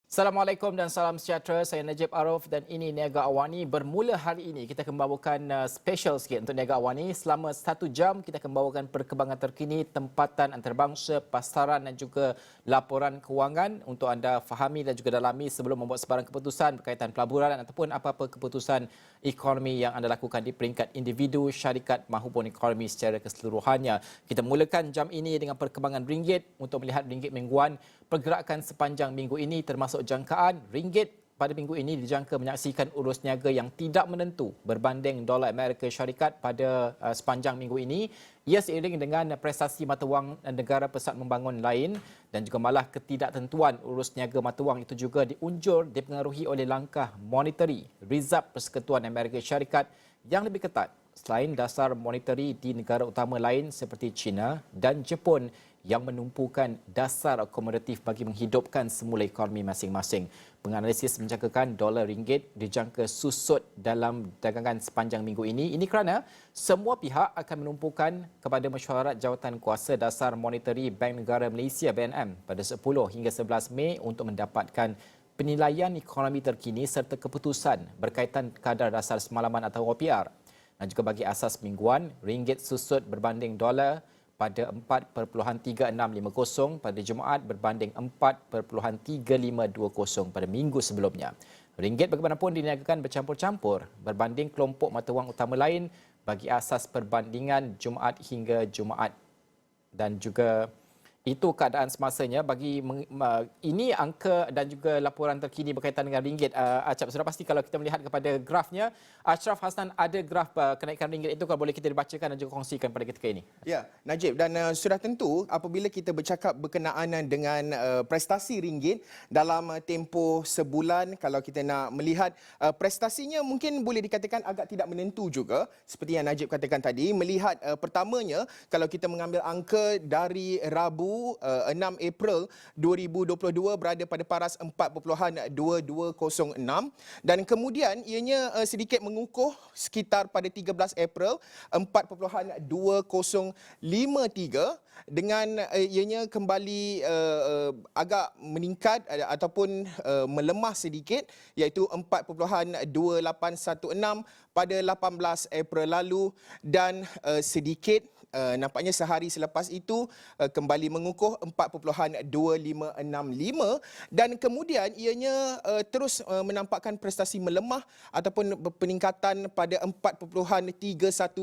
Assalamualaikum dan salam sejahtera. Saya Najib Arif dan ini Niaga Awani. Bermula hari ini, kita akan bawakan special sikit untuk Niaga Awani. Selama 1 jam, kita akan bawakan perkembangan terkini, tempatan antarabangsa, pasaran dan juga laporan kewangan untuk anda fahami dan juga dalami sebelum membuat sebarang keputusan berkaitan pelaburan ataupun apa-apa keputusan ekonomi yang anda lakukan di peringkat individu, syarikat maupun ekonomi secara keseluruhannya. Kita mulakan jam ini dengan perkembangan ringgit untuk melihat ringgit mingguan. Pergerakan sepanjang minggu ini termasuk jangkaan ringgit pada minggu ini dijangka menyaksikan urus niaga yang tidak menentu berbanding dolar Amerika Syarikat pada sepanjang minggu ini. Ia seiring dengan prestasi mata wang negara pesat membangun lain dan juga malah ketidaktentuan urus niaga mata wang itu juga diunjur dipengaruhi oleh langkah monetary Reserve Persekutuan Amerika Syarikat yang lebih ketat selain dasar monetary di negara utama lain seperti China dan Jepun yang menumpukan dasar akomodatif bagi menghidupkan semula ekonomi masing-masing. Penganalisis menjangkakan dolar ringgit dijangka susut dalam dagangan sepanjang minggu ini. Ini kerana semua pihak akan menumpukan kepada mesyuarat jawatan kuasa dasar monetary Bank Negara Malaysia BNM pada 10 hingga 11 Mei untuk mendapatkan penilaian ekonomi terkini serta keputusan berkaitan kadar dasar semalaman atau OPR. Dan juga bagi asas mingguan, ringgit susut berbanding dolar pada 4.3650 pada Jumaat berbanding 4.3520 pada minggu sebelumnya. Ringgit bagaimanapun diniagakan bercampur-campur berbanding kelompok mata wang utama lain bagi asas perbandingan Jumaat hingga Jumaat. Dan juga itu keadaan semasanya bagi ini angka dan juga laporan terkini berkaitan dengan ringgit. Acap, sudah pasti kalau kita melihat kepada grafnya, Ashraf Hasnan ada graf kenaikan ringgit itu, kalau boleh kita dibacakan dan juga kongsikan pada ketika ini. Ya, Najib, dan sudah tentu apabila kita bercakap berkenaan dengan prestasi ringgit dalam tempoh sebulan, kalau kita nak melihat prestasinya mungkin boleh dikatakan agak tidak menentu juga seperti yang Najib katakan tadi. Melihat pertamanya kalau kita mengambil angka dari Rabu 6 April 2022 berada pada paras 4.2206 dan kemudian ianya sedikit mengukuh sekitar pada 13 April 4.2053 dengan ianya kembali agak meningkat ataupun melemah sedikit iaitu 4.2816 pada 18 April lalu dan sedikit nampaknya sehari selepas itu kembali mengukuh 4.2565 dan kemudian ianya terus menampakkan prestasi melemah ataupun peningkatan pada 4.3157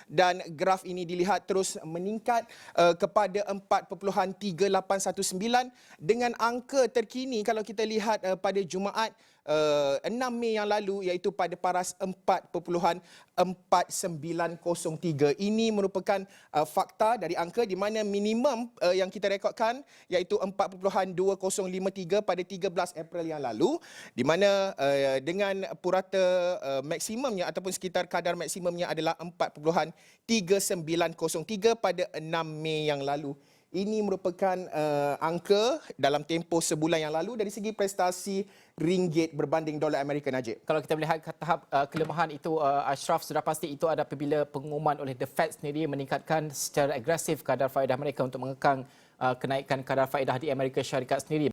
dan graf ini dilihat terus meningkat kepada 4.3819 dengan angka terkini kalau kita lihat pada Jumaat 6 Mei yang lalu iaitu pada paras 4.4903. Ini merupakan fakta dari angka di mana minimum yang kita rekodkan iaitu 4.2053 pada 13 April yang lalu, di mana dengan purata maksimumnya ataupun sekitar kadar maksimumnya adalah 4.3903 pada 6 Mei yang lalu. Ini merupakan angka dalam tempoh sebulan yang lalu dari segi prestasi ringgit berbanding dolar Amerika, Najib. Kalau kita melihat tahap kelemahan itu, Ashraf, sudah pasti itu ada apabila pengumuman oleh The Fed sendiri meningkatkan secara agresif kadar faedah mereka untuk mengekang kenaikan kadar faedah di Amerika Syarikat sendiri.